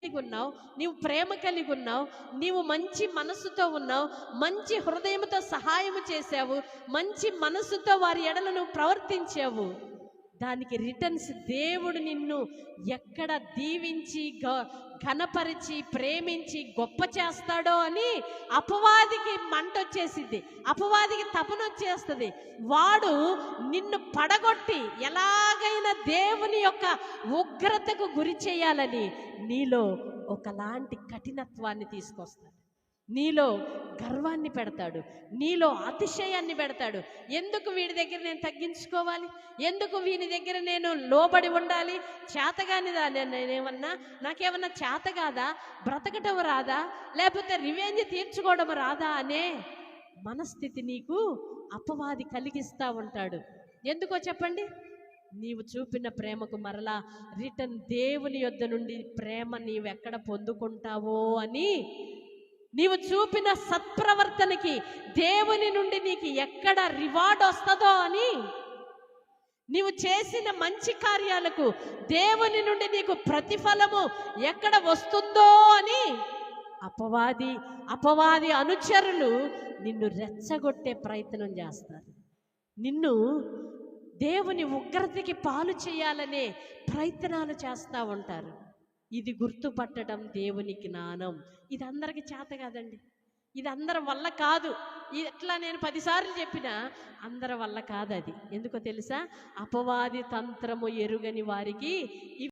కలిగి ఉన్నావు, నీవు ప్రేమ కలిగి ఉన్నావు, నీవు మంచి మనసుతో ఉన్నావు, మంచి హృదయంతో సహాయం చేశావు, మంచి మనసుతో వారి ఎడల నువ్వు ప్రవర్తించావు. దానికి రిటర్న్స్ దేవుడు నిన్ను ఎక్కడ దీవించి ఘనపరిచి ప్రేమించి గొప్ప చేస్తాడో అని అపవాదికి మంట వచ్చేసింది, అపవాదికి తపనొచ్చేస్తుంది. వాడు నిన్ను పడగొట్టి ఎలాగైనా దేవుని యొక్క ఉగ్రతకు గురి చేయాలని నీలో ఒకలాంటి కఠినత్వాన్ని తీసుకొస్తాడు, నీలో గర్వాన్ని పెడతాడు, నీలో అతిశయాన్ని పెడతాడు. ఎందుకు వీడి దగ్గర నేను తగ్గించుకోవాలి, ఎందుకు వీని దగ్గర నేను లోబడి ఉండాలి, చేతగానిదా నేనేమన్నా, నాకేమన్నా చేత కాదా, బ్రతకటం రాదా, లేకపోతే రివెంజ్ తీర్చుకోవడం రాదా అనే మనస్థితి నీకు అపవాది కలిగిస్తూ ఉంటాడు. ఎందుకో చెప్పండి, నీవు చూపిన ప్రేమకు మరలా రిటర్న్ దేవుని యొద్ద నుండి ప్రేమ నీవెక్కడ పొందుకుంటావో అని, నీవు చూపిన సత్ప్రవర్తనకి దేవుని నుండి నీకు ఎక్కడ రివార్డ్ వస్తుందో అని, నీవు చేసిన మంచి కార్యాలకు దేవుని నుండి నీకు ప్రతిఫలము ఎక్కడ వస్తుందో అని అపవాది అనుచరులు నిన్ను రెచ్చగొట్టే ప్రయత్నం చేస్తారు. నిన్ను దేవుని ఉగ్రతకి పాలు చేయాలనే ప్రయత్నాలు చేస్తూ ఉంటారు. ఇది గుర్తుపట్టడం దేవుని జ్ఞానం. ఇది అందరికి చేత కాదండి, ఇది అందరి వల్ల కాదు. ఇట్లా నేను 10 సార్లు చెప్పినా అందరి వల్ల కాదు అది. ఎందుకో తెలుసా, అపవాది తంత్రము ఎరుగని వారికి